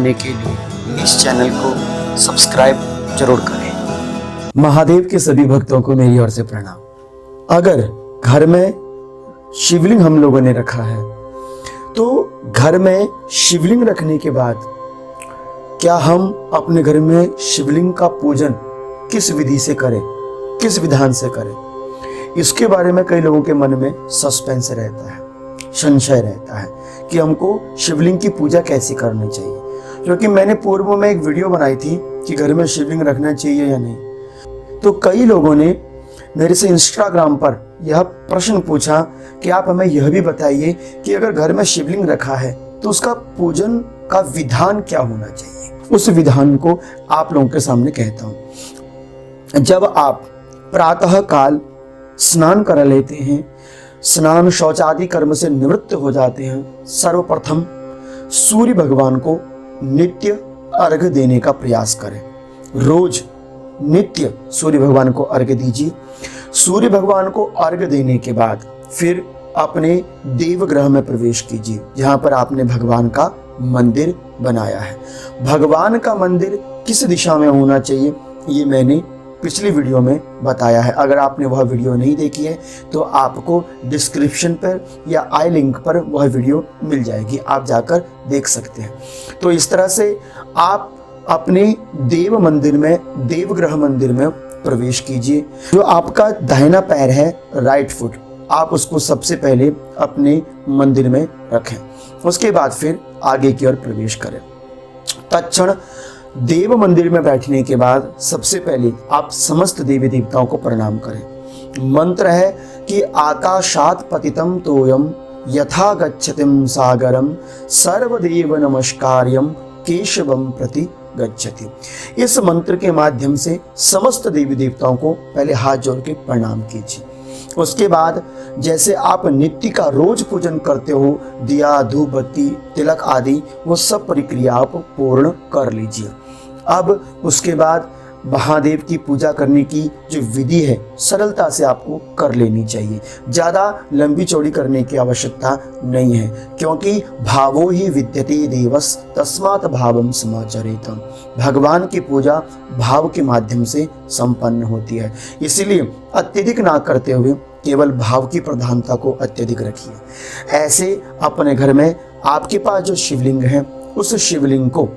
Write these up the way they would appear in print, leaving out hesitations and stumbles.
करने के लिए इस चैनल को सब्सक्राइब जरूर करें। महादेव के सभी भक्तों को मेरी ओर से प्रणाम। अगर घर में शिवलिंग हम लोगों ने रखा है तो घर में शिवलिंग रखने के बाद क्या हम अपने घर में शिवलिंग का पूजन किस विधि से करें, किस विधान से करें, इसके बारे में कई लोगों के मन में सस्पेंस रहता है, संशय रहता है कि हमको शिवलिंग की पूजा कैसे करनी चाहिए। क्योंकि मैंने पूर्व में एक वीडियो बनाई थी कि घर में शिवलिंग रखना चाहिए या नहीं, तो कई लोगों ने मेरे से इंस्टाग्राम पर यह प्रश्न पूछा कि आप हमें यह भी बताइए कि अगर घर में शिवलिंग रखा है तो उसका पूजन का विधान क्या होना चाहिए। उस विधान को आप लोगों के सामने कहता हूं। जब आप प्रातः काल स्नान कर लेते हैं, स्नान शौचादि कर्म से निवृत्त हो जाते हैं, सर्वप्रथम सूर्य भगवान को नित्य अर्घ्य देने का प्रयास करें। रोज नित्य सूर्य भगवान को अर्घ्य दीजिए। सूर्य भगवान को अर्घ्य देने के बाद फिर अपने देवगृह में प्रवेश कीजिए, जहां पर आपने भगवान का मंदिर बनाया है। भगवान का मंदिर किस दिशा में होना चाहिए ये मैंने पिछली वीडियो में बताया है। अगर आपने वह वीडियो नहीं देखी है तो आपको डिस्क्रिप्शन पर या आई लिंक पर वह वीडियो मिल जाएगी, आप जाकर देख सकते हैं। तो इस तरह से आप अपने देव मंदिर में, देवगृह मंदिर में प्रवेश कीजिए। जो आपका दाहिना पैर है, राइट फुट, आप उसको सबसे पहले अपने मंदिर में रखें। उसके बाद फिर आगे की ओर प्रवेश करें। तत्क्षण देव मंदिर में बैठने के बाद सबसे पहले आप समस्त देवी देवताओं को प्रणाम करें। मंत्र है कि आकाशात पतितम तोयम यथा गच्छतिम सागरम सर्वदेव नमस्कार्यम केशवम प्रति गच्छति। इस मंत्र के माध्यम से समस्त देवी देवताओं को पहले हाथ जोड़ के प्रणाम कीजिए। उसके बाद जैसे आप नित्य का रोज पूजन करते हो, दिया धूप बत्ती तिलक आदि वो सब प्रक्रिया आप पूर्ण कर लीजिए। अब उसके बाद महादेव की पूजा करने की जो विधि है सरलता से आपको कर लेनी चाहिए। ज़्यादा लंबी चौड़ी करने की आवश्यकता नहीं है, क्योंकि भावो ही विद्यते देवस तस्मात् भावम समाचरेत। भगवान की पूजा भाव के माध्यम से संपन्न होती है, इसीलिए अत्यधिक ना करते हुए केवल भाव की प्रधानता को अत्यधिक रखिए। ऐसे अपने घर में आपके पास जो शिवलिंग है उस शिवलिंग को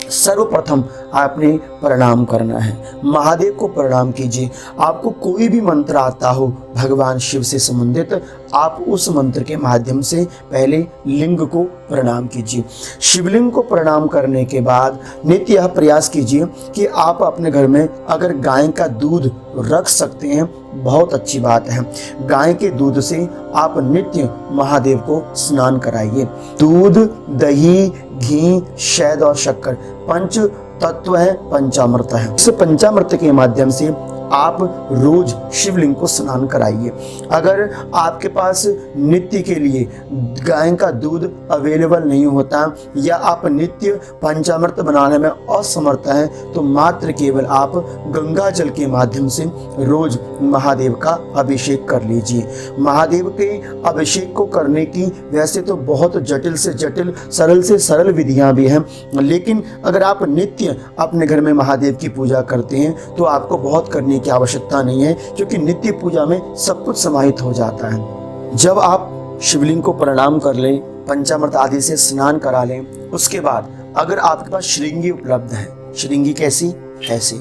सर्वप्रथम आपने प्रणाम करना है। महादेव को प्रणाम कीजिए। आपको कोई भी मंत्र आता हो भगवान शिव से संबंधित, आप उस मंत्र के माध्यम से पहले लिंग को प्रणाम कीजिए। शिवलिंग को प्रणाम करने के बाद नित्य यह प्रयास कीजिए कि आप अपने घर में अगर गाय का दूध रख सकते हैं, बहुत अच्छी बात है। गाय के दूध से आप नित्य महादेव को स्नान कराइए। दूध, दही, घी, शहद और शक्कर पंच तत्व है, पंचामृत है। इस पंचामृत के माध्यम से आप रोज शिवलिंग को स्नान कराइए। अगर आपके पास नित्य के लिए गाय का दूध अवेलेबल नहीं होता या आप नित्य पंचामृत बनाने में असमर्थ हैं तो मात्र केवल आप गंगा जल के माध्यम से रोज महादेव का अभिषेक कर लीजिए। महादेव के अभिषेक को करने की वैसे तो बहुत जटिल से जटिल, सरल से सरल विधियां भी हैं, लेकिन अगर आप नित्य अपने घर में महादेव की पूजा करते हैं तो आपको बहुत करने की आवश्यकता नहीं है, क्योंकि नित्य पूजा में सब कुछ समाहित हो जाता है। जब आप शिवलिंग को प्रणाम कर लें, पंचामृत आदि से स्नान करा लें, उसके बाद अगर आपके पास श्रृंगी उपलब्ध है, श्रृंगी कैसी, ऐसी,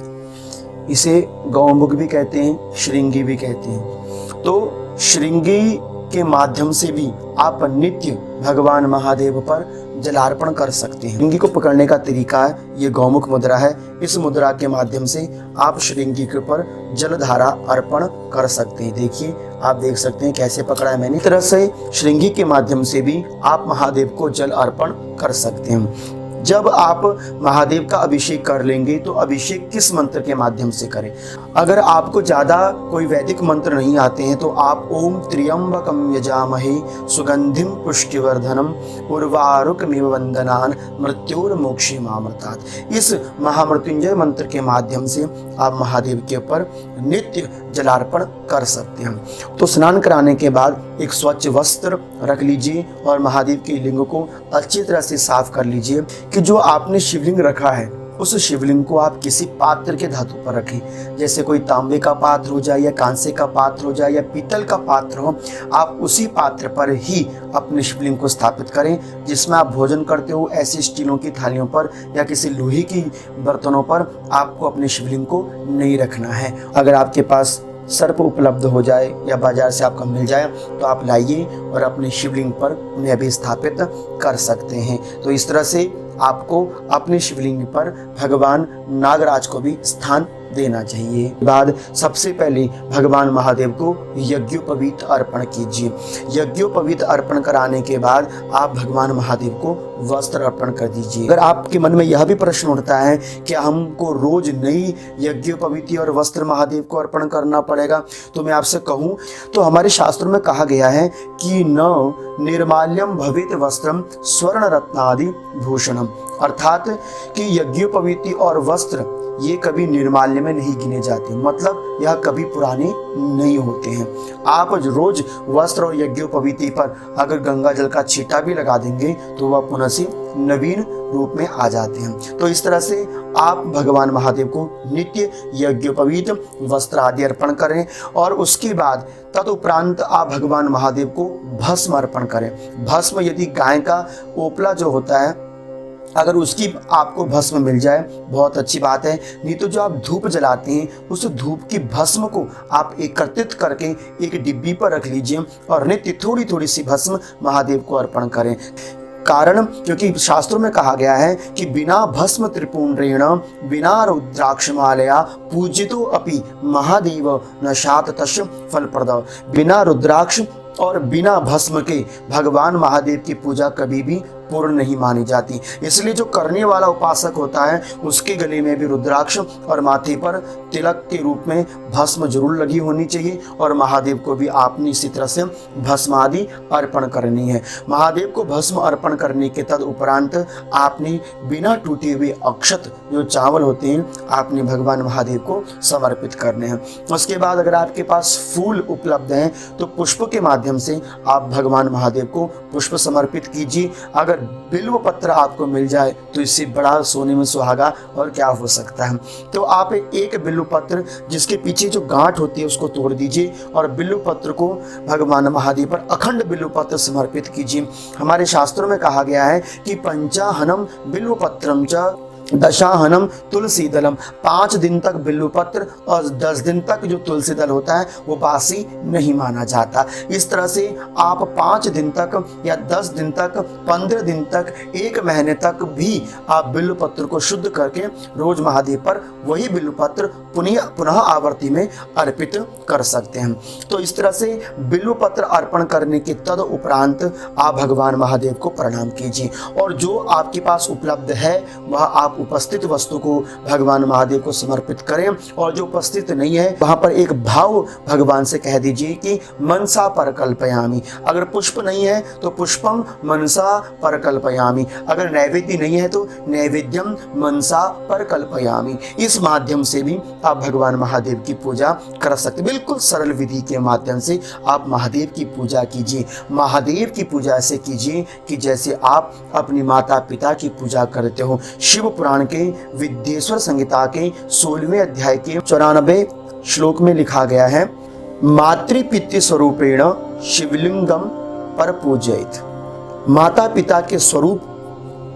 इसे गौमुख भी कहते हैं, श्रृंगी भी कहते हैं, तो श्रृंगी के माध्यम से भी आप नित्य भगवान महादेव पर जलार्पण कर सकते हैं। श्रृंगी को पकड़ने का तरीका है, ये गौमुख मुद्रा है। इस मुद्रा के माध्यम से आप श्रृंगी के ऊपर जलधारा अर्पण कर सकते हैं। देखिए, आप देख सकते हैं कैसे पकड़ा है मैंने। इस तरह से श्रृंगी के माध्यम से भी आप महादेव को जल अर्पण कर सकते हैं। जब आप महादेव का अभिषेक कर लेंगे तो अभिषेक किस मंत्र के माध्यम से करें। अगर आपको ज़्यादा कोई वैदिक मंत्र नहीं आते हैं तो आप ओम त्र्यंबकम यजामहे सुगंधिम पुष्टिवर्धनम उर्वारुकमिव वंदनान मृत्योर्मोक्षेमामृतात्, इस महामृत्युंजय मंत्र के माध्यम से आप महादेव के ऊपर नित्य जलार्पण कर सकते हैं। तो स्नान कराने के बाद एक स्वच्छ वस्त्र रख लीजिए और महादेव के लिंग को अच्छी तरह से साफ कर लीजिए कि जो आपने शिवलिंग रखा है उस शिवलिंग को आप किसी पात्र के धातु पर रखें। जैसे कोई तांबे का पात्र हो जाए या कांसे का पात्र हो जाए या पीतल का पात्र हो, आप उसी पात्र पर ही अपने शिवलिंग को स्थापित करें। जिसमें आप भोजन करते हो ऐसी स्टीलों की थालियों पर या किसी लोहे की बर्तनों पर आपको अपने शिवलिंग को नहीं रखना है। अगर आपके पास सर्प उपलब्ध हो जाए या बाजार से आपको मिल जाए तो आप लाइए और अपने शिवलिंग पर उन्हें भी स्थापित कर सकते हैं। तो इस तरह से आपको अपने शिवलिंग पर भगवान नागराज को भी स्थान देना चाहिए। बाद सबसे पहले भगवान महादेव को यज्ञोपवीत अर्पण कीजिए। यज्ञोपवीत अर्पण कराने के बाद आप भगवान महादेव को वस्त्र अर्पण कर दीजिए। अगर आपके मन में यह भी प्रश्न उठता है कि हमको रोज नई यज्ञोपवीति और वस्त्र महादेव को अर्पण करना पड़ेगा, तो मैं आपसे कहूं तो हमारे शास्त्रों में कहा गया है कि न निर्माल्यम भवेत वस्त्रम स्वर्ण रत्नादि भूषणम, अर्थात कि यज्ञोपवीति और वस्त्र ये कभी निर्माल्य में नहीं गिने जाते, मतलब यह कभी पुराने नहीं होते हैं। आप रोज वस्त्र और यज्ञोपवीति पर अगर गंगा जल का छींटा भी लगा देंगे तो वह पुनः से नवीन रूप में आ जाते हैं। तो इस तरह से आप भगवान महादेव को नित्य यज्ञोपवीत वस्त्र आदि अर्पण करें और उसके बाद तदुपरांत आप भगवान महादेव को भस्म अर्पण करें। भस्म यदि गाय का ओपला जो होता है अगर उसकी आपको भस्म मिल जाए बहुत अच्छी बात है, नहीं तो जो आप धूप जलाते हैं उस धूप की भस्म को आप एकत्रित करके एक डिब्बी पर रख लीजिए और नित्य थोड़ी थोड़ी सी भस्म महादेव को अर्पण करें। कारण क्योंकि शास्त्रों में कहा गया है कि बिना भस्म त्रिपुंड्रेण बिना रुद्राक्षमालया पूजितो अपि महादेव न शात तस् फलप्रद। बिना रुद्राक्ष और बिना भस्म के भगवान महादेव की पूजा कभी भी पूर्ण नहीं मानी जाती। इसलिए जो करने वाला उपासक होता है उसके गले में भी रुद्राक्ष और माथे पर तिलक के रूप में भस्म जरूर लगी होनी चाहिए और महादेव को भी आपने इसी तरह से भस्म आदि अर्पण करनी है। महादेव को भस्म अर्पण करने के तद उपरांत आपने बिना टूटे हुए अक्षत जो चावल होते हैं आपने भगवान महादेव को समर्पित करने हैं। उसके बाद अगर आपके पास फूल उपलब्ध हैं तो पुष्प के माध्यम से आप भगवान महादेव को पुष्प समर्पित कीजिए। अगर बिल्व पत्र आपको मिल जाए तो इससे बड़ा सोने में सुहागा और क्या हो सकता है। तो आप एक बिल्व पत्र जिसके पीछे जो गांठ होती है उसको तोड़ दीजिए और बिल्व पत्र को भगवान महादेव पर अखंड बिल्व पत्र समर्पित कीजिए। हमारे शास्त्रों में कहा गया है कि पंचाहनम बिल्व पत्रम च दशाहनम तुलसी दलम, 5 दिन तक बिल्व पत्र और 10 दिन तक जो तुलसी दल होता है वो बासी नहीं माना जाता। इस तरह से आप 5 दिन तक या 10 दिन तक 15 दिन तक 1 महीने तक भी आप बिल्व पत्र को शुद्ध करके रोज महादेव पर वही बिल्व पत्र पुनः आवर्ती में अर्पित कर सकते हैं। तो इस तरह से बिल्व पत्र अर्पण करने के तद उपरांत आप भगवान महादेव को प्रणाम कीजिए और जो आपके पास उपलब्ध है वह आप उपस्थित वस्तु को भगवान महादेव को समर्पित करें और जो उपस्थित नहीं है वहां पर एक भाव भगवान से कह दीजिए कि मनसा परकल्पयामि। अगर पुष्प नहीं है तो पुष्पम मनसा परकल्पयामि, अगर नैवेद्य नहीं है तो नैवेद्यम मनसा परकल्पयामि। इस माध्यम से भी आप भगवान महादेव की पूजा कर सकते। बिल्कुल सरल विधि के माध्यम से आप महादेव की पूजा कीजिए। महादेव की पूजा ऐसे कीजिए कि जैसे आप अपनी माता पिता की पूजा करते हो। शिव पुराण के विद्येश्वर संहिता के 16वें अध्याय के 94 श्लोक में लिखा गया है, मातृपितृ स्वरूपेण शिवलिंगम पर पूजयेत। माता पिता के स्वरूप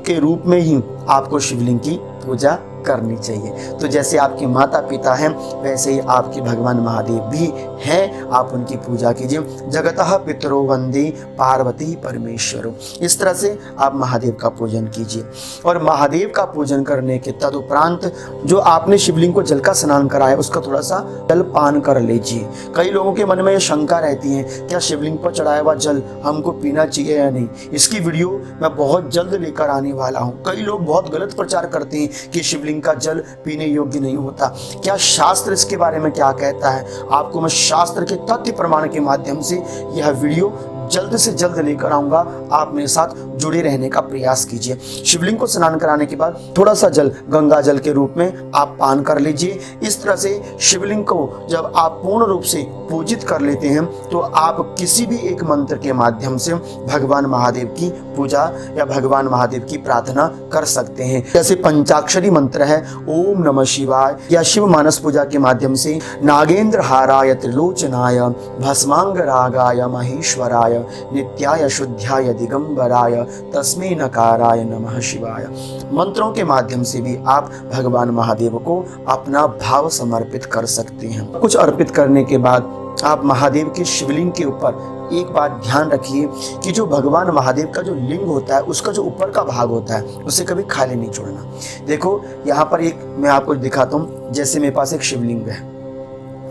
के रूप में ही आपको शिवलिंग की पूजा करनी चाहिए। तो जैसे आपके माता पिता हैं वैसे ही आपके भगवान महादेव भी हैं, आप उनकी पूजा कीजिए। जगतः पितरो वंदे पार्वती परमेश्वरो, इस तरह से आप महादेव का पूजन कीजिए। और महादेव का पूजन करने के तदुपरांत जो आपने शिवलिंग को जल का स्नान कराया उसका थोड़ा सा जल पान कर लीजिए। कई लोगों के मन में ये शंका रहती है क्या शिवलिंग पर चढ़ाया हुआ जल हमको पीना चाहिए या नहीं। इसकी वीडियो मैं बहुत जल्द लेकर आने वाला हूँ। कई लोग बहुत गलत प्रचार करते हैं कि शिवलिंग का जल पीने योग्य नहीं होता। क्या शास्त्र इसके बारे में क्या कहता है, आपको मैं शास्त्र के तथ्य प्रमाण के माध्यम से यह वीडियो जल्द से जल्द लेकर आऊंगा। आप मेरे साथ जुड़े रहने का प्रयास कीजिए। शिवलिंग को स्नान कराने के बाद थोड़ा सा जल गंगा जल के रूप में आप पान कर लीजिए। इस तरह से शिवलिंग को जब आप पूर्ण रूप से पूजित कर लेते हैं तो आप किसी भी एक मंत्र के माध्यम से भगवान महादेव की पूजा या भगवान महादेव की प्रार्थना कर सकते हैं। जैसे पंचाक्षरी मंत्र है ओम नमः शिवाय, या शिव मानस पूजा के माध्यम से नागेंद्र हाराय त्रिलोचनाय भस्मांग रागाय महेश्वराय नित्याय शुद्ध्याय दिगंबराय तस्मै नकाराय नमः शिवाय मंत्रों के माध्यम से भी आप भगवान महादेव को अपना भाव समर्पित कर सकते हैं। कुछ अर्पित करने के बाद आप महादेव के शिवलिंग के ऊपर एक बात ध्यान रखिए कि जो भगवान महादेव का जो लिंग होता है उसका जो ऊपर का भाग होता है उसे कभी खाली नहीं छोड़ना। देखो यहाँ पर एक मैं आपको दिखाता हूँ, जैसे मेरे पास एक शिवलिंग है,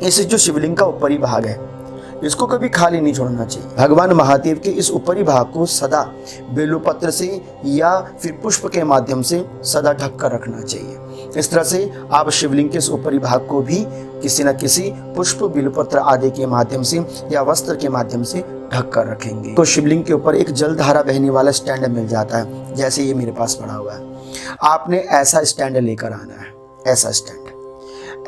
इस जो शिवलिंग का ऊपरी भाग है इसको कभी खाली नहीं छोड़ना चाहिए। भगवान महादेव के इस ऊपरी भाग को सदा बेलपत्र से या फिर पुष्प के माध्यम से सदा ढक कर रखना चाहिए। इस तरह से आप शिवलिंग के इस ऊपरी भाग को भी किसी न किसी पुष्प बेलपत्र आदि के माध्यम से या वस्त्र के माध्यम से ढक कर रखेंगे तो शिवलिंग के ऊपर एक जलधारा बहने वाला स्टैंड मिल जाता है, जैसे ये मेरे पास पड़ा हुआ है। आपने ऐसा स्टैंड लेकर आना है, ऐसा स्टैंड,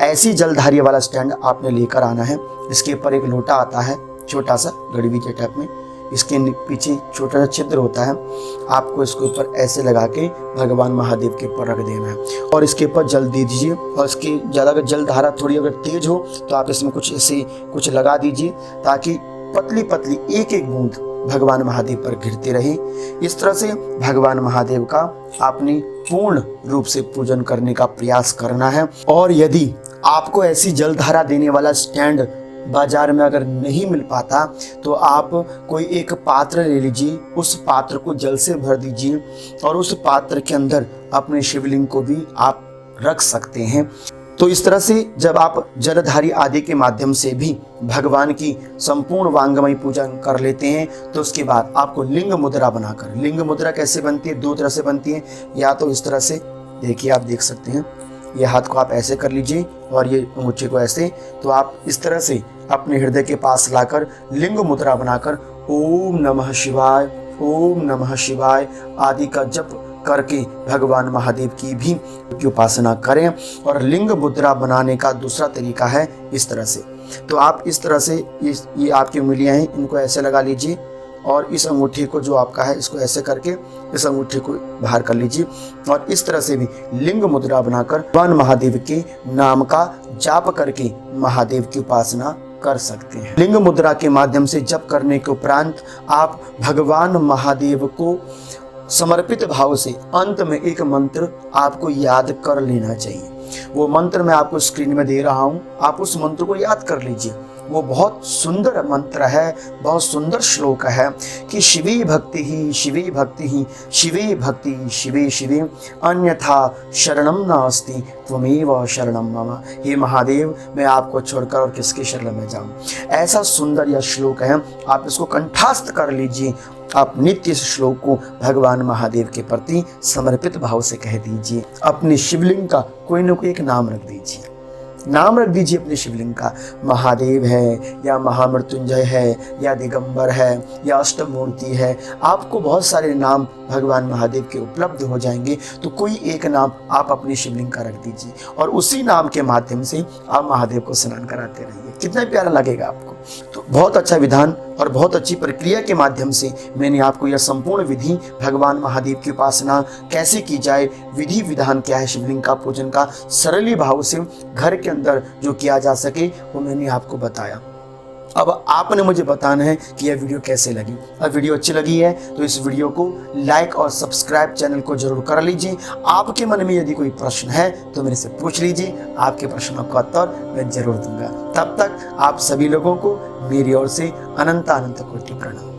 ऐसी जलधारी वाला स्टैंड आपने लेकर आना है। इसके ऊपर एक लोटा आता है छोटा सा गड़वी के टाइप में, इसके पीछे छोटा सा छिद्र होता है। आपको इसके ऊपर ऐसे लगा के भगवान महादेव के ऊपर रख देना है और इसके ऊपर जल दे दीजिए। और इसकी ज़्यादा अगर जल धारा थोड़ी अगर तेज हो तो आप इसमें कुछ ऐसे कुछ लगा दीजिए ताकि पतली पतली एक एक बूंद भगवान महादेव पर गिरते रहे। इस तरह से भगवान महादेव का आपने पूर्ण रूप से पूजन करने का प्रयास करना है। और यदि आपको ऐसी जलधारा देने वाला स्टैंड बाजार में अगर नहीं मिल पाता तो आप कोई एक पात्र ले लीजिए, उस पात्र को जल से भर दीजिए और उस पात्र के अंदर अपने शिवलिंग को भी आप रख सकते हैं। तो इस तरह से जब आप जलधारी आदि के माध्यम से भी भगवान की संपूर्ण वांगमय पूजा कर लेते हैं तो उसके बाद आपको लिंग मुद्रा बनाकर, लिंग मुद्रा कैसे बनती है, दो तरह से बनती है। या तो इस तरह से देखिए, आप देख सकते हैं, ये हाथ को आप ऐसे कर लीजिए और ये अंगूठे को ऐसे, तो आप इस तरह से अपने हृदय के पास लाकर लिंग मुद्रा बनाकर ओम नमः शिवाय, ओम नमः शिवाय आदि का जप करके भगवान महादेव की भी उपासना करें। और लिंग मुद्रा बनाने का दूसरा तरीका है इस तरह से। तो आप इस तरह से ये आपकी उंगलियां हैं, इनको ऐसे लगा लीजिए और इस अंगूठे को जो आपका है इसको ऐसे करके इस अंगूठे को बाहर कर लीजिए और इस तरह से भी लिंग मुद्रा बनाकर भगवान महादेव के नाम का जाप करके महादेव की उपासना कर सकते हैं। लिंग मुद्रा के माध्यम से जप करने के उपरांत आप भगवान महादेव को समर्पित भाव से अंत में एक मंत्र आपको याद कर लेना चाहिए। वो मंत्र मैं आपको स्क्रीन में दे रहा हूं, आप उस मंत्र को याद कर लीजिए। वो बहुत सुंदर मंत्र है, बहुत सुंदर श्लोक है कि शिवे भक्ति ही शिवे भक्ति ही शिवे भक्ति शिवे शिवे अन्यथा शरणम नास्ति त्वमेव शरणम मम। हे महादेव, मैं आपको छोड़कर और किसके शरण में जाऊं। ऐसा सुंदर यह श्लोक है, आप इसको कंठस्थ कर लीजिए। आप नित्य इस श्लोक को भगवान महादेव के प्रति समर्पित भाव से कह दीजिए। अपने शिवलिंग का कोई न कोई एक नाम रख दीजिए, नाम रख दीजिए अपने शिवलिंग का। महादेव है या महामृत्युंजय है या दिगंबर है या अष्टमूर्ति है, आपको बहुत सारे नाम भगवान महादेव के उपलब्ध हो जाएंगे। तो कोई एक नाम आप अपने शिवलिंग का रख दीजिए और उसी नाम के माध्यम से आप महादेव को स्नान कराते रहिए। कितना प्यारा लगेगा आपको। तो बहुत अच्छा विधान और बहुत अच्छी प्रक्रिया के माध्यम से मैंने आपको यह संपूर्ण विधि भगवान महादेव की उपासना कैसे की जाए, विधि विधान क्या है शिवलिंग का पूजन का, सरली भाव से घर के अंदर जो किया जा सके वो मैंने आपको बताया। अब आपने मुझे बताना है कि यह वीडियो कैसे लगी। अब वीडियो अच्छी लगी है तो इस वीडियो को लाइक और सब्सक्राइब चैनल को जरूर कर लीजिए। आपके मन में यदि कोई प्रश्न है तो मेरे से पूछ लीजिए, आपके प्रश्नों का उत्तर मैं जरूर दूंगा। तब तक आप सभी लोगों को मेरी ओर से अनंत अनंत कोटि प्रणाम।